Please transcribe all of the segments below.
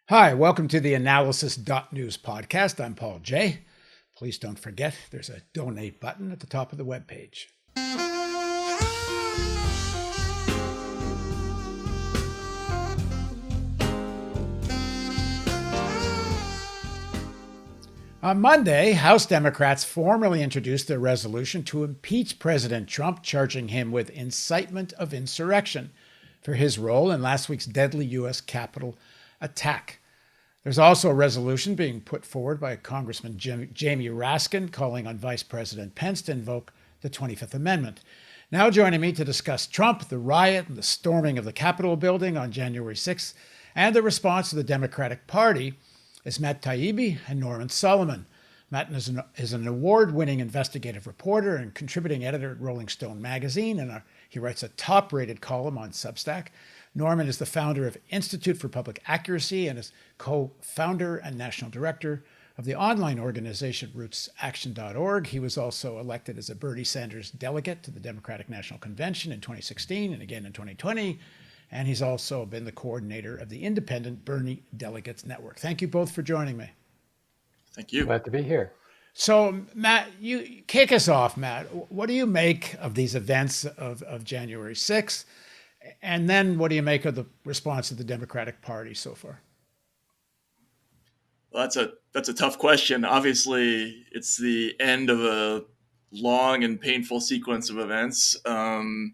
Hi, welcome to the Analysis.news podcast. I'm Paul J. Please don't forget there's a donate button at the top of the webpage. On Monday, House Democrats formally introduced their resolution to impeach President Trump, charging him with incitement of insurrection for his role in last week's deadly U.S. Capitol attack. There's also a resolution being put forward by Congressman Jamie Raskin calling on Vice President Pence to invoke the 25th Amendment. Now joining me to discuss Trump, the riot, and the storming of the Capitol building on January 6th, and the response of the Democratic Party is Matt Taibbi and Norman Solomon. Matt is an award-winning investigative reporter and contributing editor at Rolling Stone magazine, and he writes a top-rated column on Substack. Norman is the founder of Institute for Public Accuracy and is co-founder and national director of the online organization rootsaction.org. He was also elected as a Bernie Sanders delegate to the Democratic National Convention in 2016 and again in 2020. And he's also been the coordinator of the Independent Bernie Delegates Network. Thank you both for joining me. Thank you. Glad to be here. So, Matt, you kick us off, Matt. What do you make of these events of January 6th? And then what do you make of the response of the Democratic Party so far? Well, that's a tough question. Obviously, it's the end of a long and painful sequence of events. I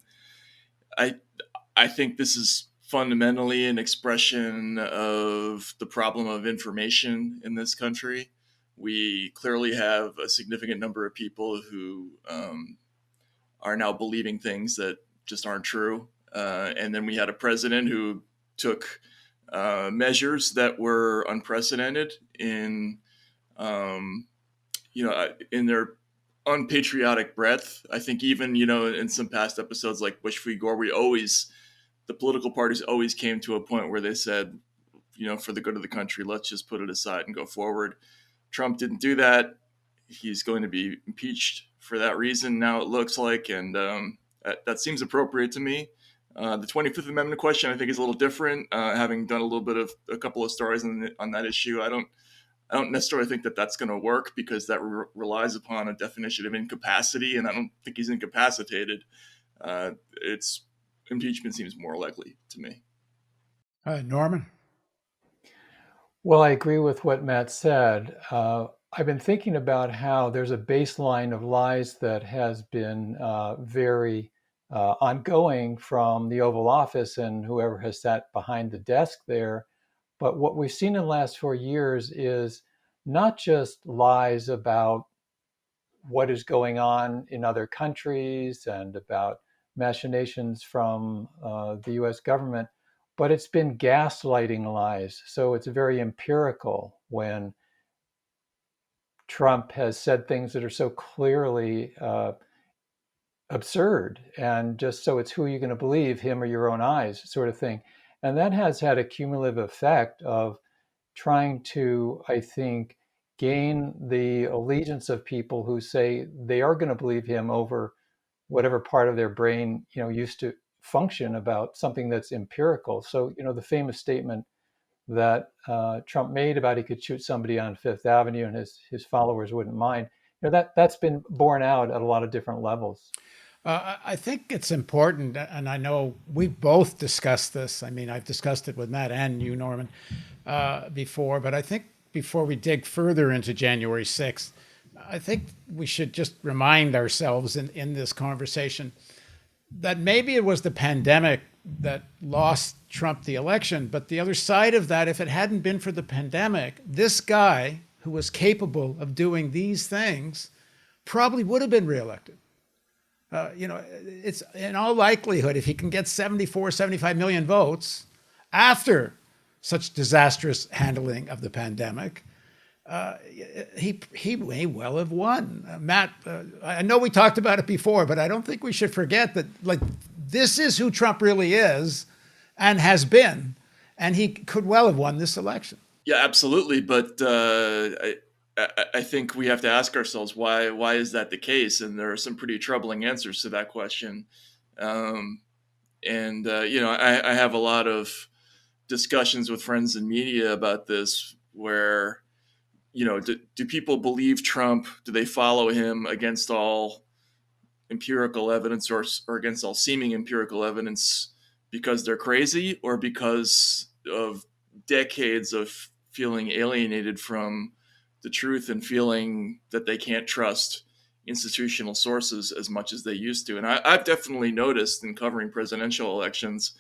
think this is fundamentally an expression of the problem of information in this country. We clearly have a significant number of people who are now believing things that just aren't true. And then we had a president who took measures that were unprecedented in their unpatriotic breadth. I think even, in some past episodes like Bush v. Gore, the political parties always came to a point where they said, for the good of the country, let's just put it aside and go forward. Trump didn't do that. He's going to be impeached for that reason now, it looks like, and that seems appropriate to me. The 25th Amendment question, I think, is a little different. Having done a couple of stories on that issue, I don't necessarily think that that's going to work because that relies upon a definition of incapacity, and I don't think he's incapacitated. Impeachment seems more likely to me. Norman? Well, I agree with what Matt said. I've been thinking about how there's a baseline of lies that has been very ongoing from the Oval Office and whoever has sat behind the desk there. But what we've seen in the last 4 years is not just lies about what is going on in other countries and about machinations from the US government, but it's been gaslighting lies. So it's very empirical when Trump has said things that are so clearly absurd, and just so it's who you're going to believe, him or your own eyes sort of thing. And that has had a cumulative effect of trying to, I think, gain the allegiance of people who say they are going to believe him over whatever part of their brain, used to function about something that's empirical. So, the famous statement that Trump made about he could shoot somebody on Fifth Avenue and his followers wouldn't mind, that's been borne out at a lot of different levels. I think it's important, and I know we've both discussed this. I mean, I've discussed it with Matt and you, Norman, before, but I think before we dig further into January 6th, I think we should just remind ourselves in this conversation that maybe it was the pandemic that lost Trump the election, but the other side of that, if it hadn't been for the pandemic, this guy who was capable of doing these things probably would have been reelected. It's in all likelihood, if he can get 74, 75 million votes after such disastrous handling of the pandemic, he may well have won. Matt, I know we talked about it before, but I don't think we should forget that, this is who Trump really is and has been, and he could well have won this election. Yeah, absolutely. But I think we have to ask ourselves why is that the case? And there are some pretty troubling answers to that question. I have a lot of discussions with friends in media about this, where, do people believe Trump? Do they follow him against all empirical evidence, or against all seeming empirical evidence, because they're crazy, or because of decades of feeling alienated from the truth and feeling that they can't trust institutional sources as much as they used to? And I've definitely noticed in covering presidential elections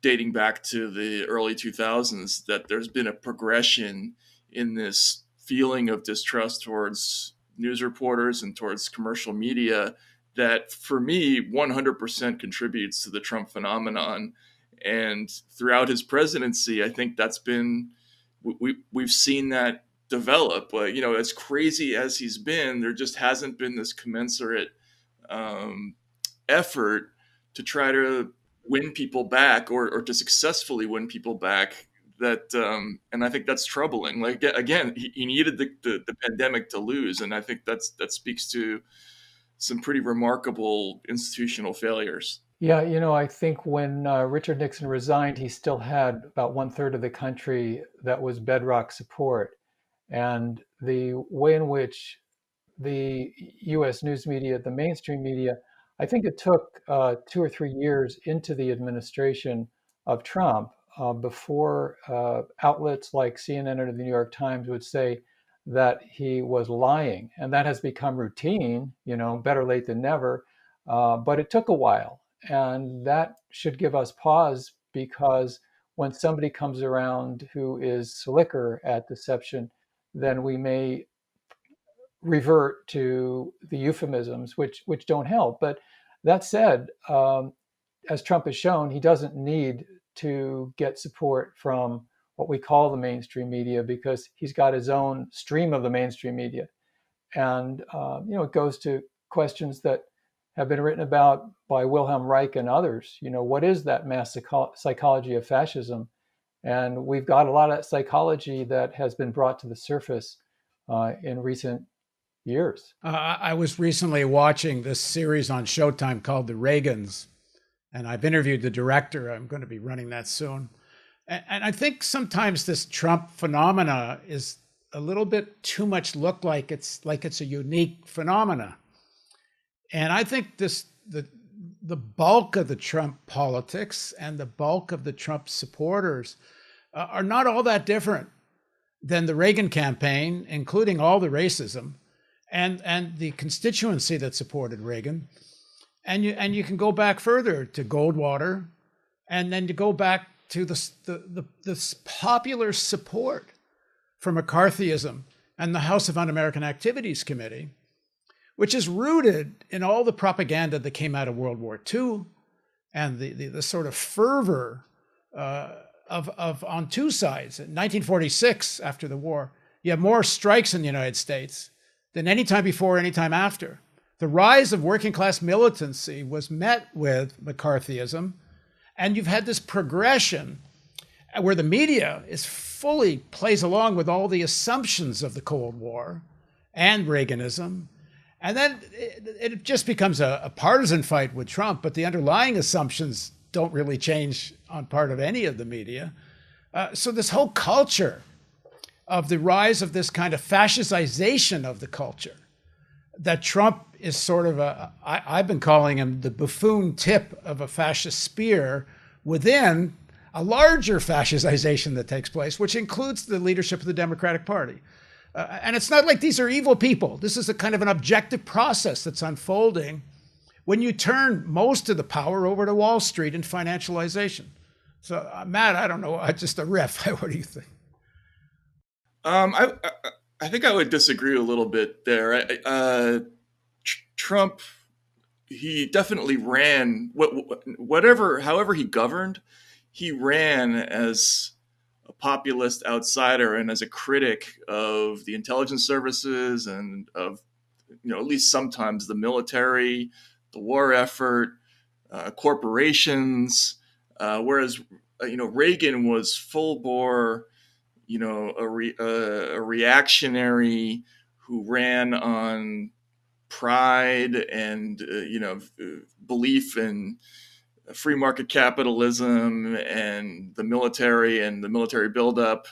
dating back to the early 2000s that there's been a progression in this feeling of distrust towards news reporters and towards commercial media that, for me, 100% contributes to the Trump phenomenon. And throughout his presidency, I think that's been, we've seen that develop. As crazy as he's been, there just hasn't been this commensurate effort to try to win people back, or to successfully win people back. And I think that's troubling. Like, again, he needed the pandemic to lose, and I think that speaks to some pretty remarkable institutional failures. Yeah, I think when Richard Nixon resigned, he still had about 1/3 of the country that was bedrock support. And the way in which the US news media, the mainstream media, I think it took 2 or 3 years into the administration of Trump before outlets like CNN or the New York Times would say that he was lying. And that has become routine, better late than never. But it took a while. And that should give us pause, because when somebody comes around who is slicker at deception, then we may revert to the euphemisms, which don't help. But that said, as Trump has shown, he doesn't need to get support from what we call the mainstream media, because he's got his own stream of the mainstream media. And it goes to questions that have been written about by Wilhelm Reich and others. What is that mass psychology of fascism? And we've got a lot of psychology that has been brought to the surface in recent years. I was recently watching this series on Showtime called The Reagans, and I've interviewed the director. I'm going to be running that soon. And I think sometimes this Trump phenomena is a little bit too much look like it's a unique phenomena. And I think the bulk of the Trump politics and the bulk of the Trump supporters are not all that different than the Reagan campaign, including all the racism and the constituency that supported Reagan. And you can go back further to Goldwater, and then to go back to the popular support for McCarthyism and the House of Un-American Activities Committee, which is rooted in all the propaganda that came out of World War II and the sort of fervor of on two sides. In 1946, after the war, you have more strikes in the United States than any time before, any time after. The rise of working class militancy was met with McCarthyism, and you've had this progression where the media fully plays along with all the assumptions of the Cold War and Reaganism. And then it just becomes a partisan fight with Trump, but the underlying assumptions don't really change on part of any of the media. So this whole culture of the rise of this kind of fascization of the culture, that Trump is sort of I've been calling him the buffoon tip of a fascist spear within a larger fascization that takes place, which includes the leadership of the Democratic Party. And it's not like these are evil people. This is a kind of an objective process that's unfolding when you turn most of the power over to Wall Street and financialization. So, Matt, I don't know, just a riff. What do you think? I think I would disagree a little bit there. Trump, he definitely ran, however he governed, he ran as a populist outsider and as a critic of the intelligence services and of, at least sometimes the military, the war effort, corporations, whereas, Reagan was full bore, a reactionary who ran on pride and, belief in free market capitalism and the military buildup.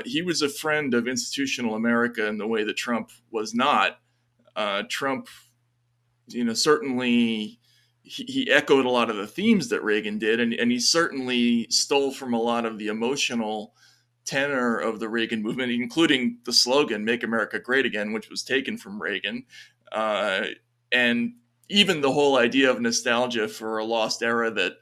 He was a friend of institutional America in the way that Trump was not. Trump, certainly he echoed a lot of the themes that Reagan did, and he certainly stole from a lot of the emotional tenor of the Reagan movement, including the slogan "Make America Great Again," which was taken from Reagan, and even the whole idea of nostalgia for a lost era that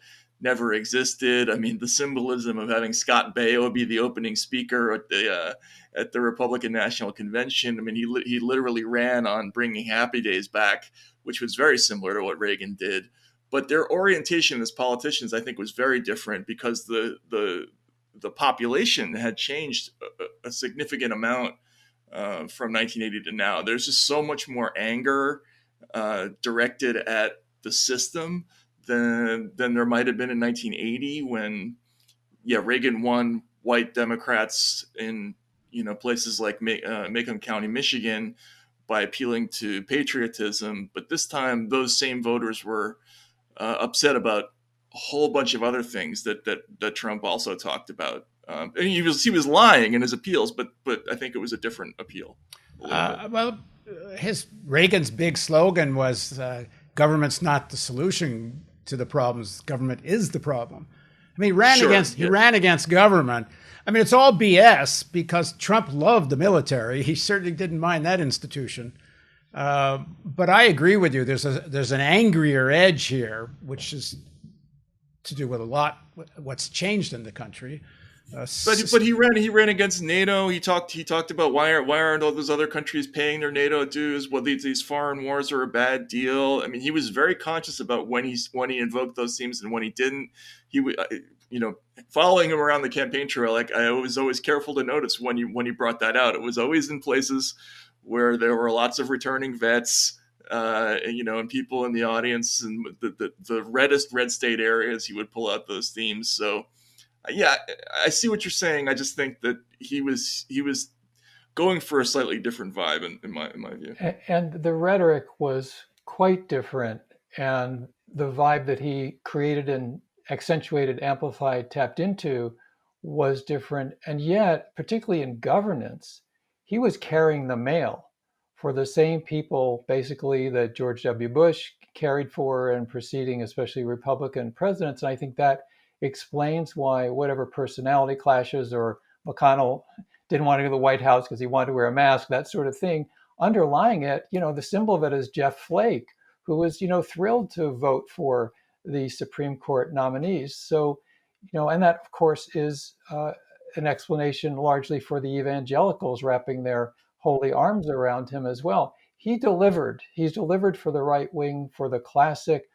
never existed. I mean, the symbolism of having Scott Baio be the opening speaker at the Republican National Convention. I mean, he literally ran on bringing Happy Days back, which was very similar to what Reagan did. But their orientation as politicians, I think, was very different because the population had changed a significant amount from 1980 to now. There's just so much more anger directed at the system than there might have been in 1980 when, Reagan won white Democrats in places like Macomb County, Michigan, by appealing to patriotism. But this time, those same voters were upset about a whole bunch of other things that Trump also talked about. And he was lying in his appeals, but I think it was a different appeal. Reagan's big slogan was government's not the solution to the problems, government is the problem. I mean, he ran against government. I mean, it's all BS because Trump loved the military. He certainly didn't mind that institution. But I agree with you. There's an angrier edge here, which is to do with a lot what's changed in the country. But he ran against NATO. He talked about why aren't all those other countries paying their NATO dues? Well, these foreign wars are a bad deal. I mean, he was very conscious about when he invoked those themes and when he didn't. He following him around the campaign trail, like I was always careful to notice when he brought that out. It was always in places where there were lots of returning vets, and people in the audience, and the reddest red state areas. He would pull out those themes. So. Yeah, I see what you're saying. I just think that he was going for a slightly different vibe in my view. And the rhetoric was quite different, and the vibe that he created and accentuated, amplified, tapped into was different. And yet, particularly in governance, he was carrying the mail for the same people, basically, that George W. Bush carried for and preceding, especially Republican presidents. And I think that explains why whatever personality clashes, or McConnell didn't want to go to the White House because he wanted to wear a mask, that sort of thing, underlying it, the symbol of it is Jeff Flake, who was, thrilled to vote for the Supreme Court nominees. So, and that, of course, is an explanation largely for the evangelicals wrapping their holy arms around him as well. He delivered. He's delivered for the right wing, for the classic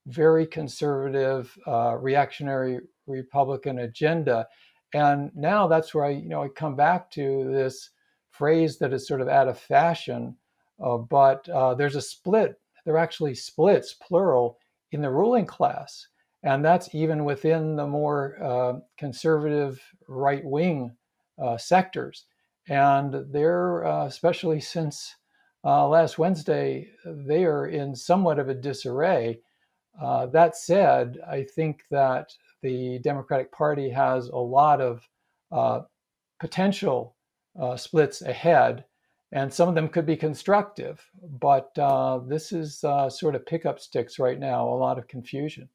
very conservative, reactionary Republican agenda. And now that's where I come back to this phrase that is sort of out of fashion, but there's a split. There are actually splits, plural, in the ruling class. And that's even within the more conservative right-wing sectors. And they're, especially since last Wednesday, they are in somewhat of a disarray. That said, I think that the Democratic Party has a lot of potential splits ahead, and some of them could be constructive. But this is sort of pickup sticks right now, a lot of confusion.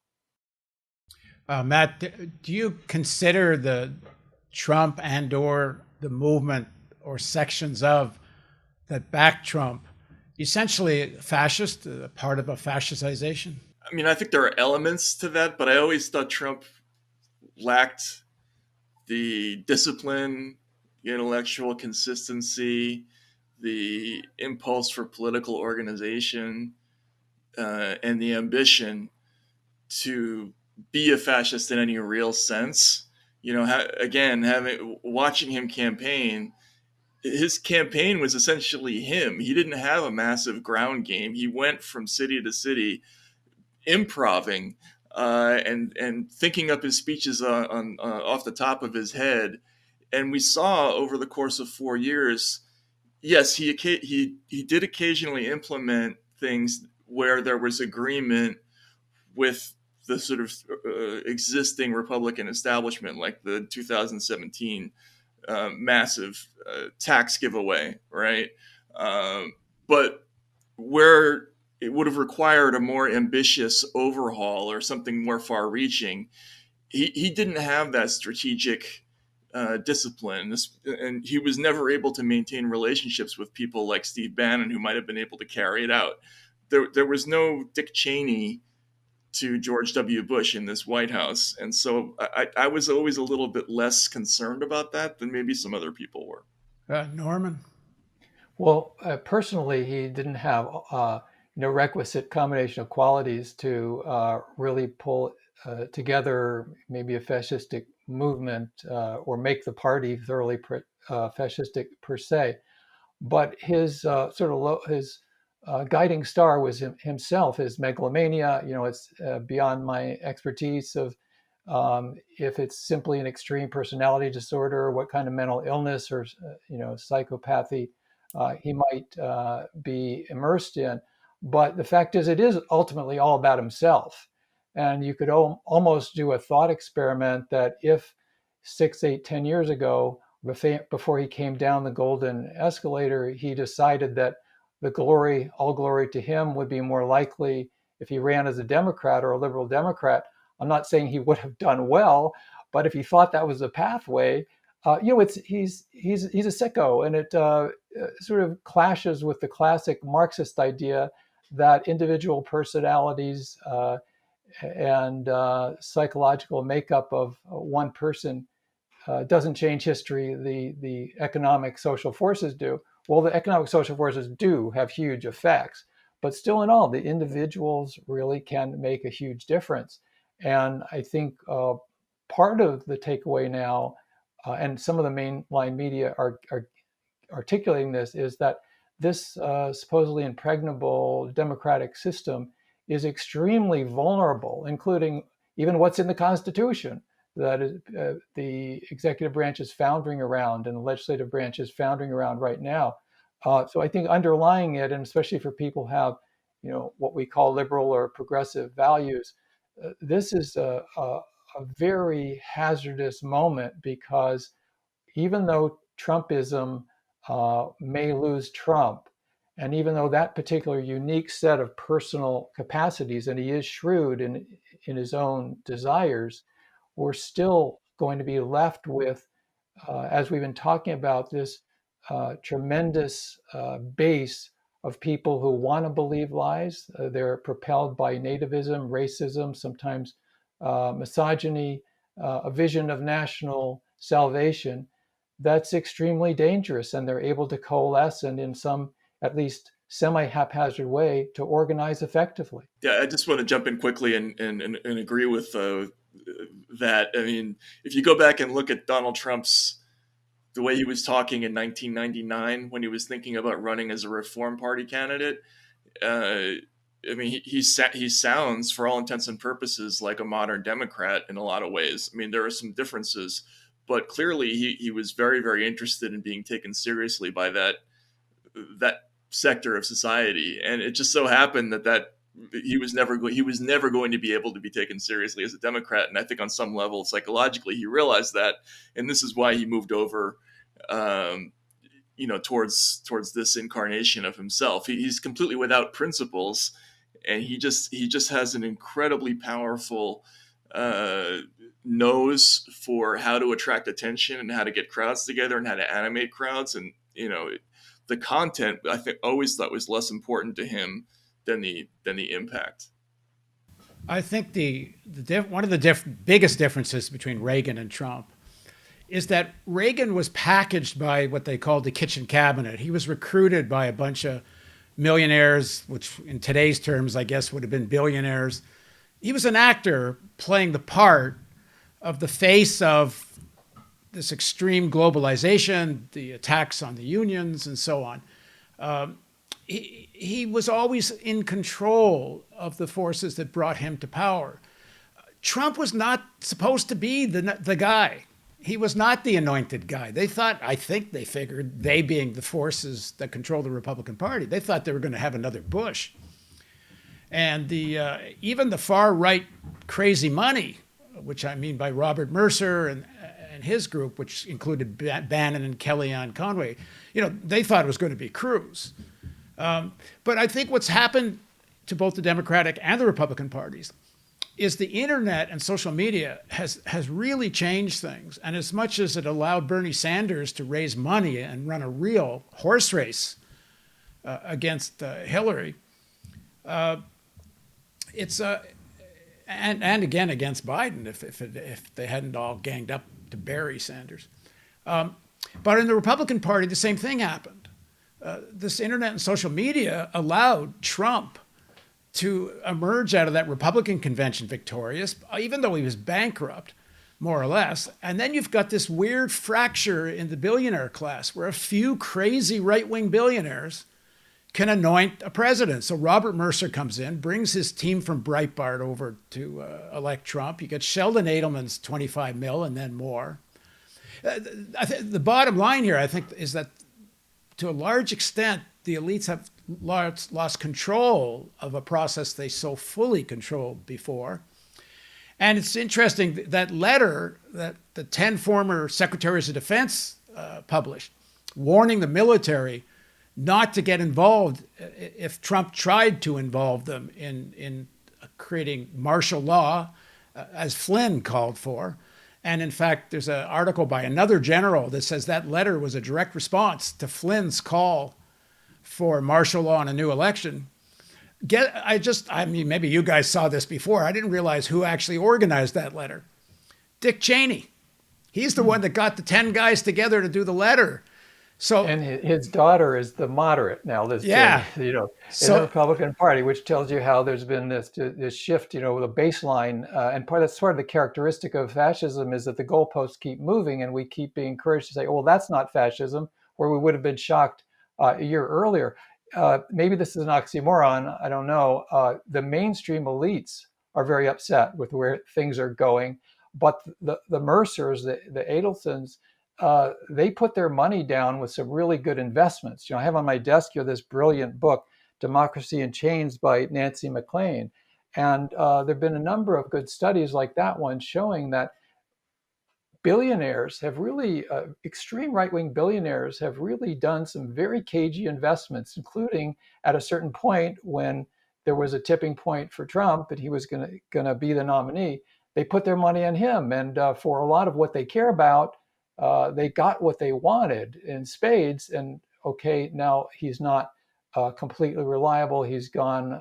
Matt, do you consider the Trump and or the movement or sections of that back Trump essentially fascist, part of a fascistization? I mean, I think there are elements to that, but I always thought Trump lacked the discipline, the intellectual consistency, the impulse for political organization, and the ambition to be a fascist in any real sense. Watching him campaign, his campaign was essentially him. He didn't have a massive ground game. He went from city to city, improving and thinking up his speeches on off the top of his head. And we saw over the course of 4 years, yes, he did occasionally implement things where there was agreement with the sort of existing Republican establishment, like the 2017 massive tax giveaway, right? But where it would have required a more ambitious overhaul or something more far-reaching, he didn't have that strategic discipline, and he was never able to maintain relationships with people like Steve Bannon, who might have been able to carry it out. There was no Dick Cheney to George W. Bush in this White House, and so I was always a little bit less concerned about that than maybe some other people were. Norman? Well, personally, he didn't have requisite combination of qualities to really pull together maybe a fascistic movement or make the party thoroughly fascistic per se. But his his guiding star was himself, his megalomania. It's beyond my expertise of if it's simply an extreme personality disorder, what kind of mental illness or psychopathy he might be immersed in. But the fact is, it is ultimately all about himself. And you could almost do a thought experiment that if 6, 8, 10 years ago, before he came down the golden escalator, he decided that all glory to him would be more likely if he ran as a Democrat or a liberal Democrat. I'm not saying he would have done well, but if he thought that was the pathway, he's a sicko, and it sort of clashes with the classic Marxist idea that individual personalities and psychological makeup of one person doesn't change history. The economic social forces do. Well, the economic social forces do have huge effects, but still in all, the individuals really can make a huge difference. And I think part of the takeaway now, and some of the mainline media are articulating this, is that this supposedly impregnable democratic system is extremely vulnerable, including even what's in the Constitution, that is, the executive branch is foundering around and the legislative branch is foundering around right now. So I think underlying it, and especially for people who have, what we call liberal or progressive values, this is a very hazardous moment, because even though Trumpism may lose Trump, and even though that particular unique set of personal capacities, and he is shrewd in his own desires, we're still going to be left with, as we've been talking about, this tremendous base of people who want to believe lies. They're propelled by nativism, racism, sometimes misogyny, a vision of national salvation that's extremely dangerous. And they're able to coalesce and in some, at least semi-haphazard way, to organize effectively. Yeah, I just want to jump in quickly and agree with that. I mean, if you go back and look at Donald Trump's, the way he was talking in 1999 when he was thinking about running as a Reform Party candidate, I mean, he sounds, for all intents and purposes, like a modern Democrat in a lot of ways. I mean, there are some differences, but clearly he was very, very interested in being taken seriously by that sector of society. And it just so happened that he was never going to be able to be taken seriously as a Democrat. And I think on some level, psychologically, he realized that, and this is why he moved over, towards this incarnation of himself. He's completely without principles, and he just has an incredibly powerful nose for how to attract attention and how to get crowds together and how to animate crowds. And the content, I think, always thought was less important to him than the impact. I think one of the biggest differences between Reagan and Trump is that Reagan was packaged by what they called the kitchen cabinet. He was recruited by a bunch of millionaires, which in today's terms, I guess, would have been billionaires. He was an actor playing the part of the face of this extreme globalization, the attacks on the unions, and so on. He was always in control of the forces that brought him to power. Trump was not supposed to be the guy. He was not the anointed guy. They figured, they being the forces that control the Republican Party, they thought they were going to have another Bush. And the even the far right crazy money, which I mean by Robert Mercer and his group, which included Bannon and Kellyanne Conway, they thought it was going to be Cruz. But I think what's happened to both the Democratic and the Republican parties is the internet and social media has really changed things. And as much as it allowed Bernie Sanders to raise money and run a real horse race against Hillary, it's and again against Biden if they hadn't all ganged up to bury Sanders. But in the Republican Party, the same thing happened. This internet and social media allowed Trump to emerge out of that Republican convention victorious, even though he was bankrupt, more or less. And then you've got this weird fracture in the billionaire class where a few crazy right-wing billionaires can anoint a president. So Robert Mercer comes in, brings his team from Breitbart over to elect Trump. You get Sheldon Adelman's 25 mil and then more. The bottom line here, I think, is that to a large extent, the elites have lost control of a process they so fully controlled before. And it's interesting that letter that the 10 former secretaries of defense published, warning the military not to get involved if Trump tried to involve them in creating martial law, as Flynn called for. And in fact, there's an article by another general that says that letter was a direct response to Flynn's call for martial law and a new election. I mean, maybe you guys saw this before. I didn't realize who actually organized that letter. Dick Cheney. He's the one that got the 10 guys together to do the letter. So, and his daughter is the moderate now. This, yeah, in the Republican Party, which tells you how there's been this shift, with a baseline, and that's part of the characteristic of fascism is that the goalposts keep moving, and we keep being encouraged to say, "Oh, well, that's not fascism," where we would have been shocked a year earlier. Maybe this is an oxymoron. I don't know. The mainstream elites are very upset with where things are going, but the Mercers, the Adelsons, they put their money down with some really good investments. I have on my desk here this brilliant book, Democracy in Chains by Nancy MacLean. And there have been a number of good studies like that one showing that billionaires have really, extreme right-wing billionaires have really done some very cagey investments, including at a certain point when there was a tipping point for Trump and he was going to be the nominee. They put their money on him. And for a lot of what they care about, they got what they wanted in spades, and okay, now he's not completely reliable. He's gone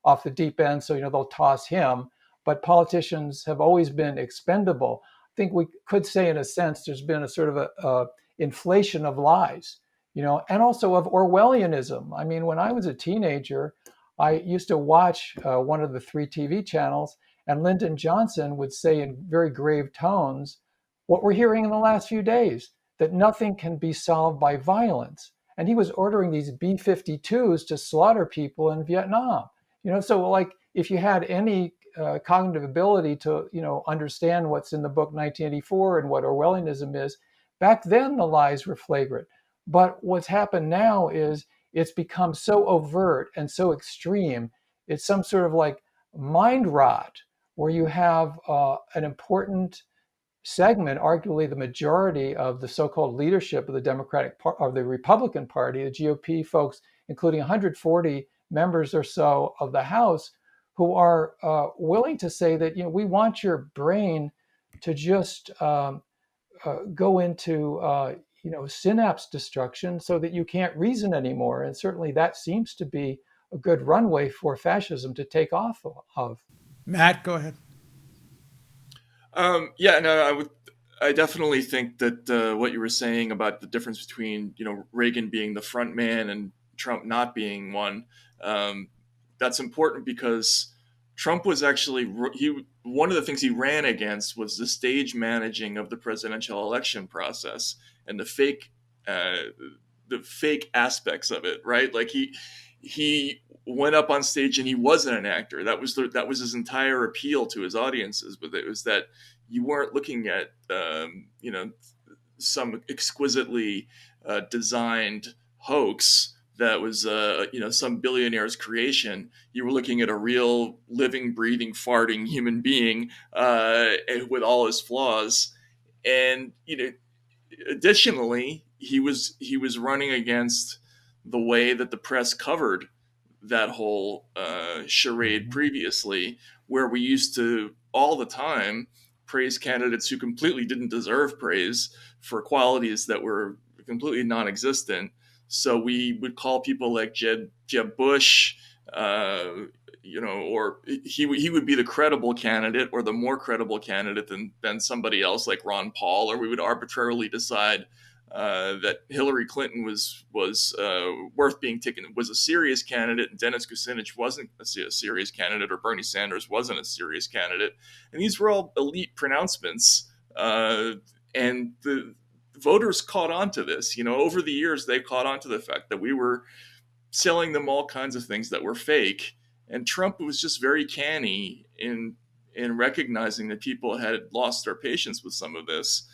off the deep end, so they'll toss him. But politicians have always been expendable. I think we could say, in a sense, there's been a sort of a inflation of lies, and also of Orwellianism. I mean, when I was a teenager, I used to watch one of the 3 TV channels, and Lyndon Johnson would say in very grave tones, what we're hearing in the last few days, that nothing can be solved by violence. And he was ordering these B-52s to slaughter people in Vietnam. So like if you had any cognitive ability to, understand what's in the book 1984 and what Orwellianism is, back then the lies were flagrant. But what's happened now is it's become so overt and so extreme. It's some sort of like mind rot where you have an important segment, arguably the majority of the so-called leadership of the Republican Party, the GOP folks, including 140 members or so of the House, who are willing to say that we want your brain to just go into synapse destruction so that you can't reason anymore. And certainly that seems to be a good runway for fascism to take off of. Matt, go ahead. I definitely think that what you were saying about the difference between Reagan being the front man and Trump not being one, that's important because Trump was actually one of the things he ran against was the stage managing of the presidential election process and the fake aspects of it, right? Like he went up on stage and he wasn't an actor. That was his entire appeal to his audiences. But it was that you weren't looking at some exquisitely designed hoax that was some billionaire's creation. You were looking at a real living, breathing, farting human being with all his flaws. And additionally, he was running against the way that the press covered that whole charade previously, where we used to all the time praise candidates who completely didn't deserve praise for qualities that were completely non-existent. So we would call people like Jeb Bush, or he would be the credible candidate or the more credible candidate than somebody else like Ron Paul, or we would arbitrarily decide that Hillary Clinton was worth being taken, was a serious candidate, and Dennis Kucinich wasn't a serious candidate, or Bernie Sanders wasn't a serious candidate. And these were all elite pronouncements, and the voters caught on to this. Over the years, they caught on to the fact that we were selling them all kinds of things that were fake. And Trump was just very canny in recognizing that people had lost their patience with some of this.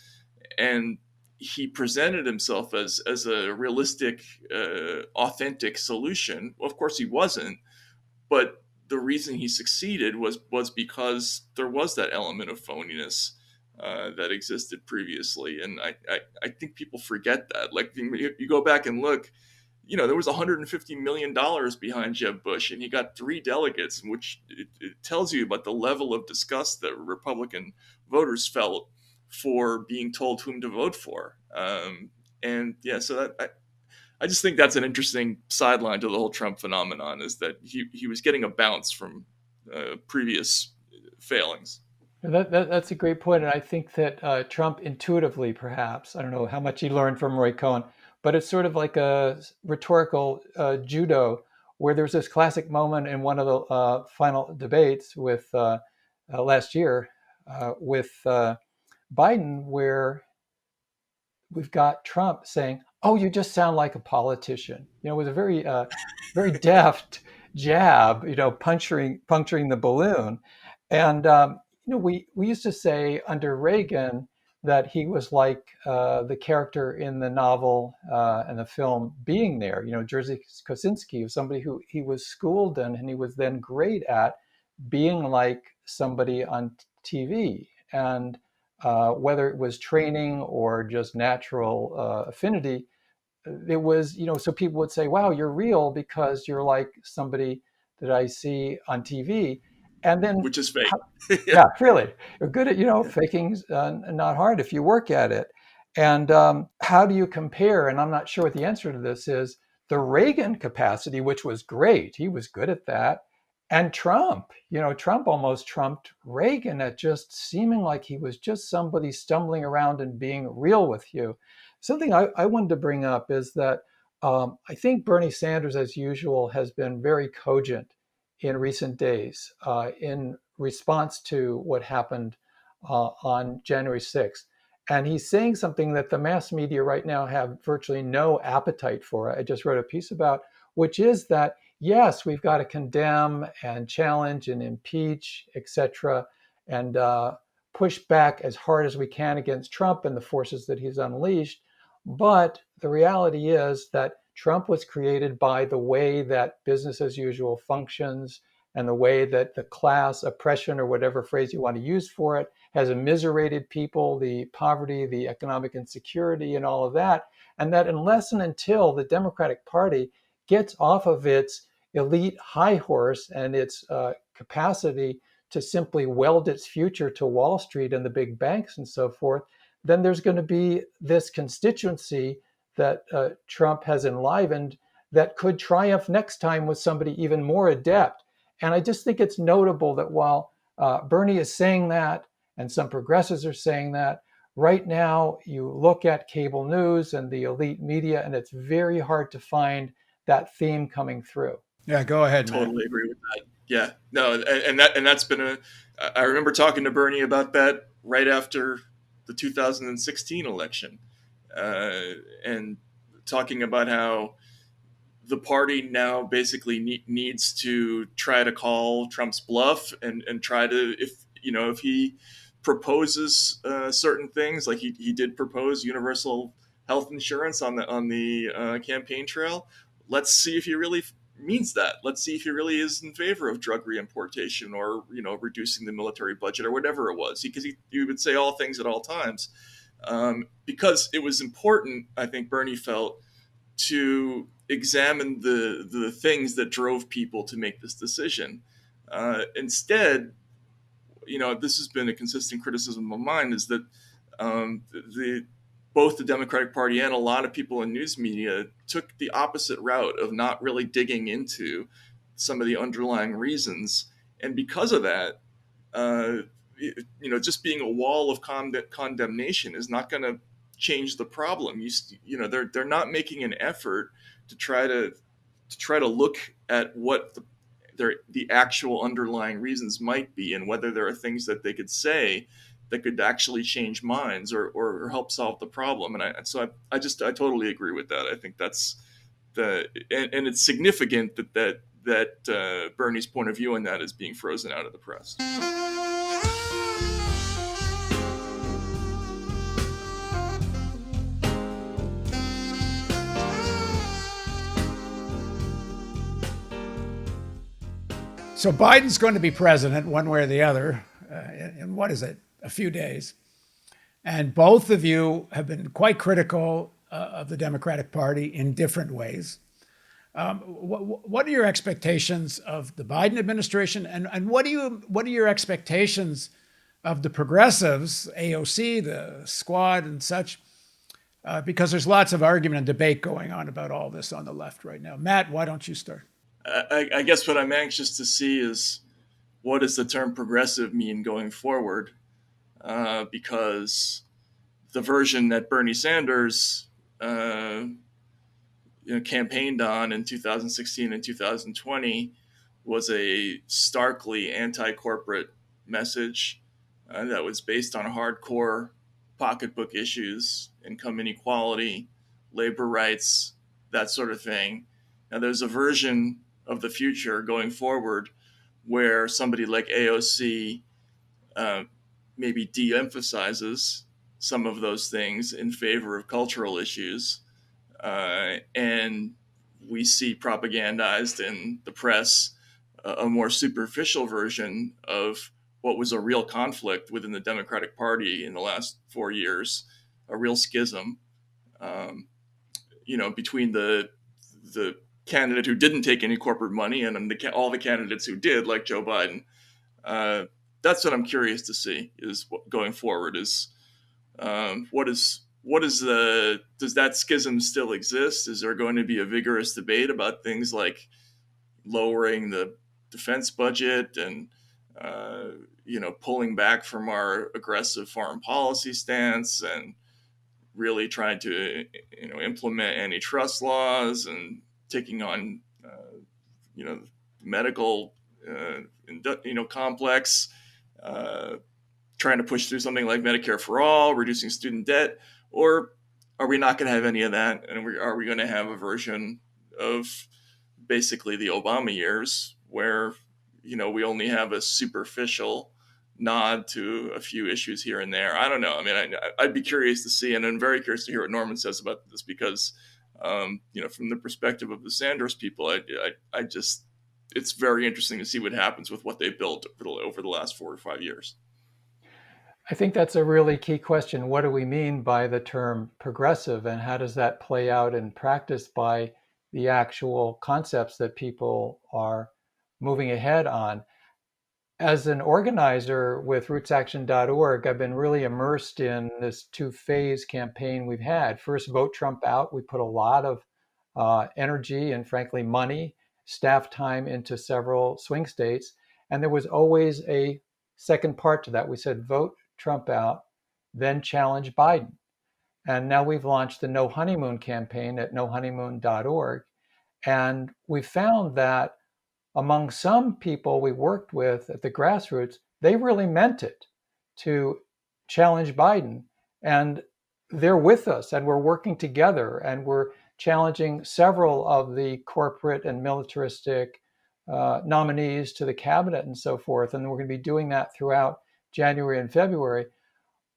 And he presented himself as a realistic, authentic solution. Well, of course, he wasn't. But the reason he succeeded was because there was that element of phoniness that existed previously. And I think people forget that. Like, you go back and look, there was $150 million behind Jeb Bush, and he got 3 delegates, which it tells you about the level of disgust that Republican voters felt for being told whom to vote for. So I just think that's an interesting sideline to the whole Trump phenomenon, is that he was getting a bounce from previous failings. That's a great point. And I think that Trump intuitively, perhaps, I don't know how much he learned from Roy Cohn, but it's sort of like a rhetorical judo, where there's this classic moment in one of the final debates with last year with Biden, where we've got Trump saying, "Oh, you just sound like a politician." It was a very, very deft jab, puncturing the balloon. And we used to say under Reagan that he was like the character in the novel and the film Being There. Jerzy Kosinski, somebody who he was schooled in, and he was then great at being like somebody on TV. And whether it was training or just natural affinity, it was, so people would say, "Wow, you're real because you're like somebody that I see on TV." And then, which is fake. Yeah, really, you're good at, faking's not hard if you work at it. And how do you compare? And I'm not sure what the answer to this is. The Reagan capacity, which was great, he was good at that. And Trump, Trump almost trumped Reagan at just seeming like he was just somebody stumbling around and being real with you. Something I wanted to bring up is that I think Bernie Sanders, as usual, has been very cogent in recent days in response to what happened on January 6th. And he's saying something that the mass media right now have virtually no appetite for. I just wrote a piece about, which is that, yes, we've got to condemn and challenge and impeach, etc., and push back as hard as we can against Trump and the forces that he's unleashed. But the reality is that Trump was created by the way that business as usual functions, and the way that the class oppression, or whatever phrase you want to use for it, has immiserated people, the poverty, the economic insecurity, and all of that. And that unless and until the Democratic Party gets off of its elite high horse and its capacity to simply weld its future to Wall Street and the big banks and so forth, then there's going to be this constituency that Trump has enlivened that could triumph next time with somebody even more adept. And I just think it's notable that while Bernie is saying that, and some progressives are saying that, right now you look at cable news and the elite media, and it's very hard to find that theme coming through. Yeah, go ahead, Matt. Totally agree with that. Yeah, no, and that's been I remember talking to Bernie about that right after the 2016 election, and talking about how the party now basically needs to try to call Trump's bluff and try to, if he proposes certain things, like he did propose universal health insurance on the campaign trail. let's see if he really means that. Let's see if he really is in favor of drug reimportation or, reducing the military budget or whatever it was. Because he would say all things at all times. Because it was important, I think Bernie felt, to examine the things that drove people to make this decision. Instead, this has been a consistent criticism of mine, is that both the Democratic Party and a lot of people in news media took the opposite route of not really digging into some of the underlying reasons. And because of that, just being a wall of condemnation is not going to change the problem. They're not making an effort to try to look at what the actual underlying reasons might be, and whether there are things that they could say that could actually change minds or help solve the problem. And I totally agree with that. I think that's and it's significant that Bernie's point of view on that is being frozen out of the press. So Biden's going to be president one way or the other in what is it, a few days. And both of you have been quite critical of the Democratic Party in different ways. What are your expectations of the Biden administration, and what are your expectations of the progressives, AOC, the Squad, and such? Because there's lots of argument and debate going on about all this on the left right now. Matt, why don't you start? I guess what I'm anxious to see is, what does the term progressive mean going forward? Because the version that Bernie Sanders campaigned on in 2016 and 2020 was a starkly anti-corporate message that was based on hardcore pocketbook issues, income inequality, labor rights, that sort of thing. Now, there's a version of the future going forward where somebody like AOC maybe de-emphasizes some of those things in favor of cultural issues. And we see propagandized in the press a more superficial version of what was a real conflict within the Democratic Party in the last 4 years, a real schism, between the candidate who didn't take any corporate money and all the candidates who did, like Joe Biden. That's what I'm curious to see is going forward is does that schism still exist? Is there going to be a vigorous debate about things like lowering the defense budget and pulling back from our aggressive foreign policy stance and really trying to implement antitrust laws and taking on medical complex, trying to push through something like Medicare for all, reducing student debt? Or are we not going to have any of that? And are we going to have a version of basically the Obama years where, we only have a superficial nod to a few issues here and there? I don't know. I mean, I'd be curious to see, and I'm very curious to hear what Norman says about this, because, from the perspective of the Sanders people, it's very interesting to see what happens with what they built over the last 4 or 5 years. I think that's a really key question. What do we mean by the term progressive, and how does that play out in practice by the actual concepts that people are moving ahead on? As an organizer with rootsaction.org, I've been really immersed in this 2-phase campaign we've had. First, Vote Trump Out. We put a lot of energy and, frankly, money, staff time into several swing states. And there was always a second part to that. We said, vote Trump out, then challenge Biden. And now we've launched the No Honeymoon campaign at nohoneymoon.org. And we found that among some people we worked with at the grassroots, they really meant it to challenge Biden. And they're with us, and we're working together, and we're challenging several of the corporate and militaristic nominees to the cabinet and so forth. And we're going to be doing that throughout January and February.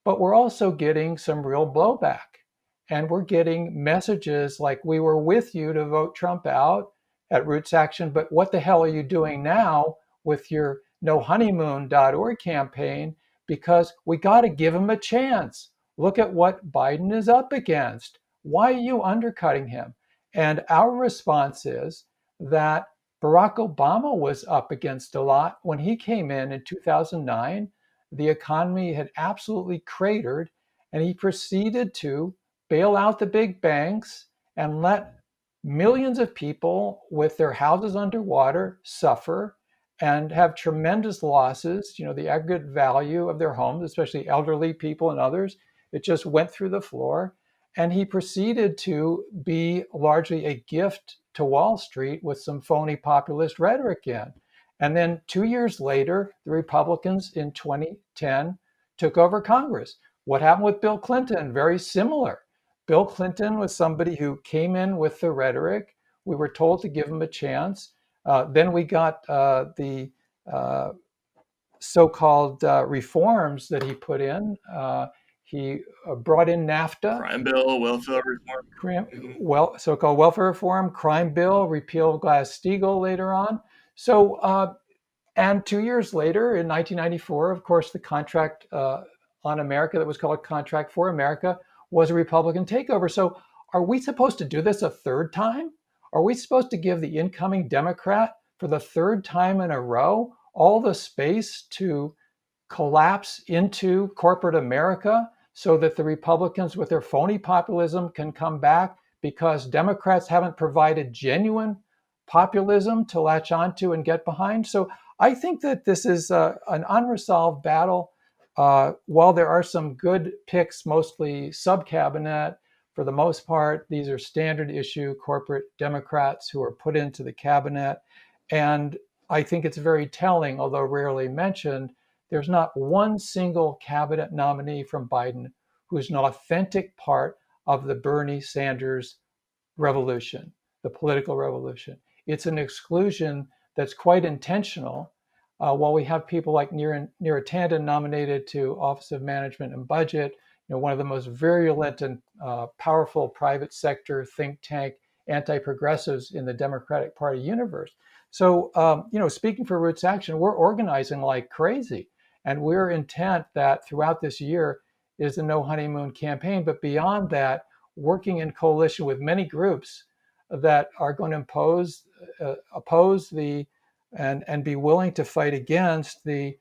But we're also getting some real blowback. And we're getting messages like, we were with you to vote Trump out at Roots Action, but what the hell are you doing now with your nohoneymoon.org campaign? Because we got to give him a chance. Look at what Biden is up against. Why are you undercutting him? And our response is that Barack Obama was up against a lot. When he came in 2009, the economy had absolutely cratered, and he proceeded to bail out the big banks and let millions of people with their houses underwater suffer and have tremendous losses. The aggregate value of their homes, especially elderly people and others, it just went through the floor. And he proceeded to be largely a gift to Wall Street with some phony populist rhetoric in. And then 2 years later, the Republicans in 2010 took over Congress. What happened with Bill Clinton? Very similar. Bill Clinton was somebody who came in with the rhetoric. We were told to give him a chance. Then we got the so-called reforms that he put in. He brought in NAFTA, Crime bill, welfare reform. so-called welfare reform, crime bill, repeal Glass-Steagall later on. So, and 2 years later, in 1994, of course, the contract on America that was called Contract for America was a Republican takeover. So are we supposed to do this a third time? Are we supposed to give the incoming Democrat, for the third time in a row, all the space to collapse into corporate America so that the Republicans with their phony populism can come back because Democrats haven't provided genuine populism to latch onto and get behind? So I think that this is an unresolved battle. While there are some good picks, mostly sub-cabinet, for the most part, these are standard issue corporate Democrats who are put into the cabinet. And I think it's very telling, although rarely mentioned, there's not one single cabinet nominee from Biden who's an authentic part of the Bernie Sanders revolution, the political revolution. It's an exclusion that's quite intentional. While we have people like Neera Tanden nominated to Office of Management and Budget, one of the most virulent and powerful private sector think tank anti-progressives in the Democratic Party universe. So, speaking for Roots Action, we're organizing like crazy. And we're intent that throughout this year is the No Honeymoon campaign. But beyond that, working in coalition with many groups that are going to oppose and be willing to fight against the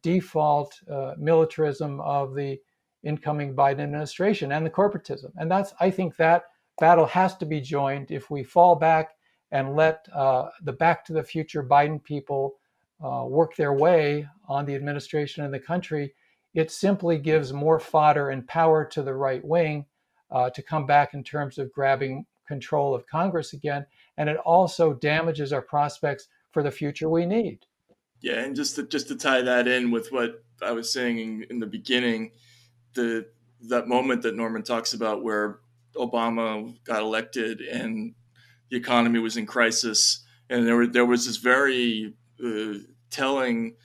default militarism of the incoming Biden administration and the corporatism. And I think that battle has to be joined. If we fall back and let the Back to the Future Biden people work their way on the administration and the country, it simply gives more fodder and power to the right wing to come back in terms of grabbing control of Congress again. And it also damages our prospects for the future we need. Yeah, and just to tie that in with what I was saying in the beginning, that moment that Norman talks about where Obama got elected and the economy was in crisis, and there was this very telling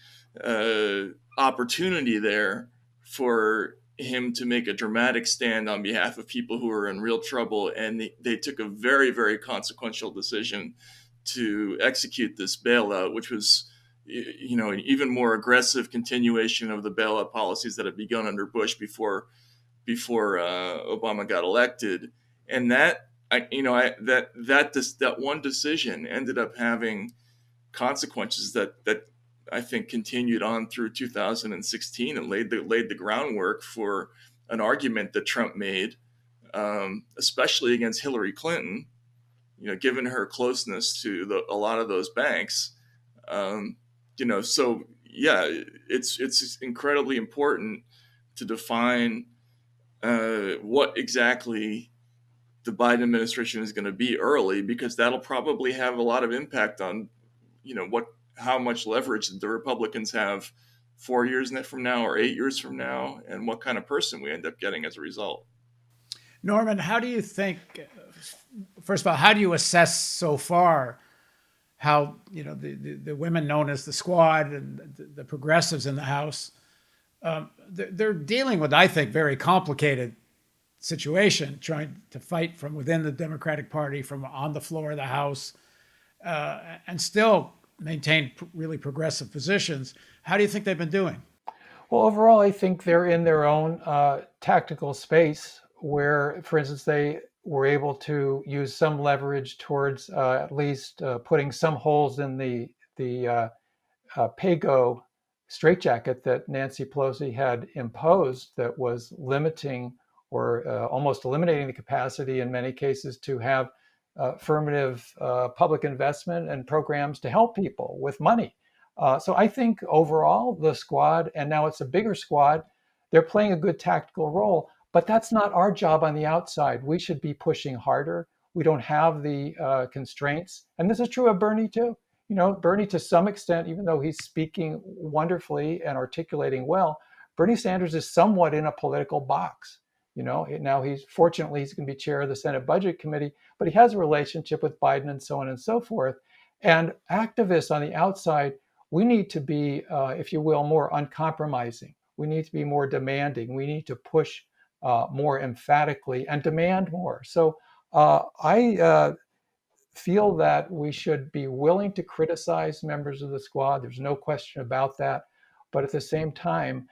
opportunity there for him to make a dramatic stand on behalf of people who are in real trouble, and they took a very, very consequential decision to execute this bailout, which was an even more aggressive continuation of the bailout policies that had begun under Bush before Obama got elected. And that one decision ended up having consequences that I think continued on through 2016 and laid the groundwork for an argument that Trump made, especially against Hillary Clinton, given her closeness to a lot of those banks. So yeah, it's incredibly important to define what exactly the Biden administration is going to be early, because that'll probably have a lot of impact on, how much leverage the Republicans have 4 years from now or 8 years from now, and what kind of person we end up getting as a result. Norman, how do you think, first of all, how do you assess so far how, the women known as the Squad and the progressives in the House, they're dealing with, I think, very complicated situation, trying to fight from within the Democratic Party, from on the floor of the House, and still maintain really progressive positions. How do you think they've been doing? Well, overall, I think they're in their own tactical space where, for instance, they were able to use some leverage towards at least putting some holes in the pay-go straitjacket that Nancy Pelosi had imposed that was limiting or almost eliminating the capacity in many cases to have affirmative public investment and programs to help people with money. So I think overall the squad, and now it's a bigger squad, they're playing a good tactical role, but that's not our job on the outside. We should be pushing harder. We don't have the constraints. And this is true of Bernie too. You know, Bernie, to some extent, even though he's speaking wonderfully and articulating well, Bernie Sanders is somewhat in a political box. You know, now he's going to be chair of the Senate Budget Committee, but he has a relationship with Biden and so on and so forth. And activists on the outside, we need to be, if you will, more uncompromising. We need to be more demanding. We need to push more emphatically and demand more. So I feel that we should be willing to criticize members of the squad. There's no question about that. But at the same time,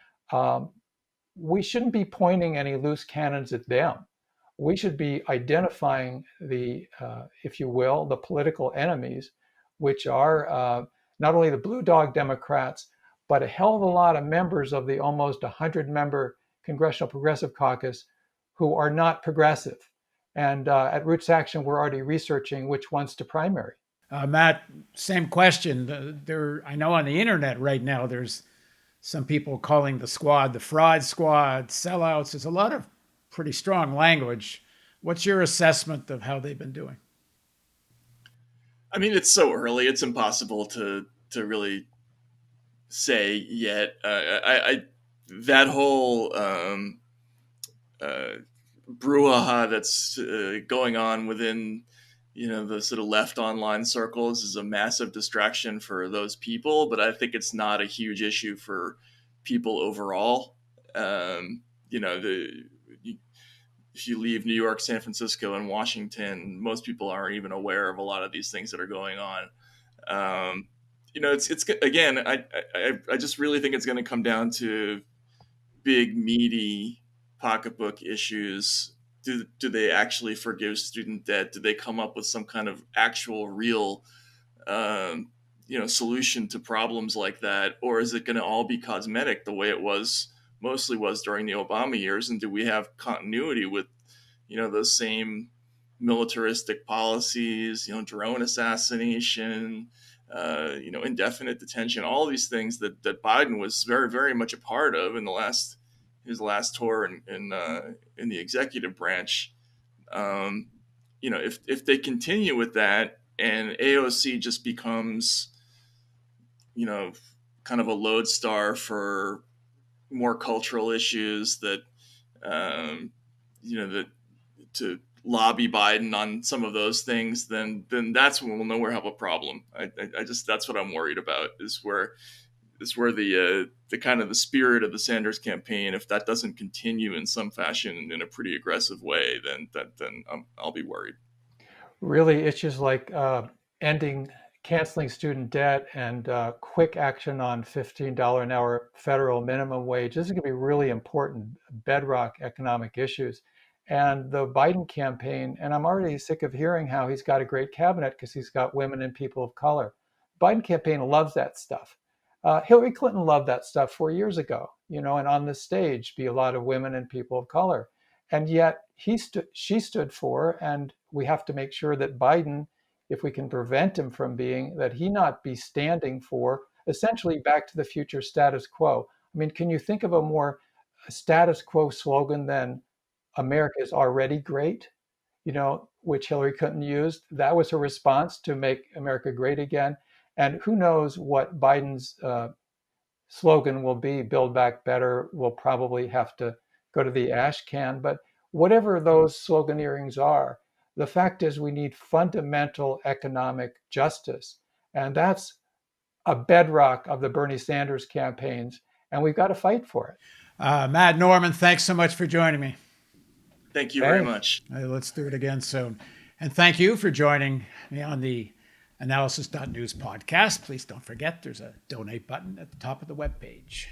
we shouldn't be pointing any loose cannons at them. We should be identifying the, if you will, the political enemies, which are not only the Blue Dog Democrats, but a hell of a lot of members of the almost 100-member Congressional Progressive Caucus who are not progressive. And at Roots Action, we're already researching which ones to primary. Matt, same question. I know on the internet right now, there's some people calling the squad the fraud squad, sellouts. There's a lot of pretty strong language. What's your assessment of how they've been doing? I mean, it's so early; it's impossible to really say yet. That whole brouhaha that's going on within the sort of left online circles is a massive distraction for those people, but I think it's not a huge issue for people overall. If you leave New York, San Francisco, and Washington, most people aren't even aware of a lot of these things that are going on. It's again, I just really think it's going to come down to big, meaty pocketbook issues. Do they actually forgive student debt? Do they come up with some kind of actual, real, solution to problems like that, or is it going to all be cosmetic the way it mostly was during the Obama years? And do we have continuity with, those same militaristic policies, drone assassination, indefinite detention, all these things that Biden was very, very much a part of in his last tour in the executive branch. If they continue with that and AOC just becomes, kind of a lodestar for more cultural issues that, to lobby Biden on some of those things, then that's when we'll know we have a problem. I just, that's what I'm worried about, is where the kind of the spirit of the Sanders campaign, if that doesn't continue in some fashion in a pretty aggressive way, then I'll be worried. Really, issues like canceling student debt and quick action on $15 an hour federal minimum wage. This is going to be really important bedrock economic issues. And the Biden campaign, and I'm already sick of hearing how he's got a great cabinet because he's got women and people of color. Biden campaign loves that stuff. Hillary Clinton loved that stuff 4 years ago, and on the stage be a lot of women and people of color. And yet she stood for, and we have to make sure that Biden, if we can prevent him from being, that he not be standing for essentially back to the future status quo. I mean, can you think of a more status quo slogan than America is already great, which Hillary Clinton used? That was her response to make America great again. And who knows what Biden's slogan will be? Build back better. We'll probably have to go to the ash can. But whatever those sloganeerings are, the fact is we need fundamental economic justice. And that's a bedrock of the Bernie Sanders campaigns. And we've got to fight for it. Matt Norman, thanks so much for joining me. Thank you very much. Let's do it again soon. And thank you for joining me on the Analysis.news podcast. Please don't forget there's a donate button at the top of the webpage.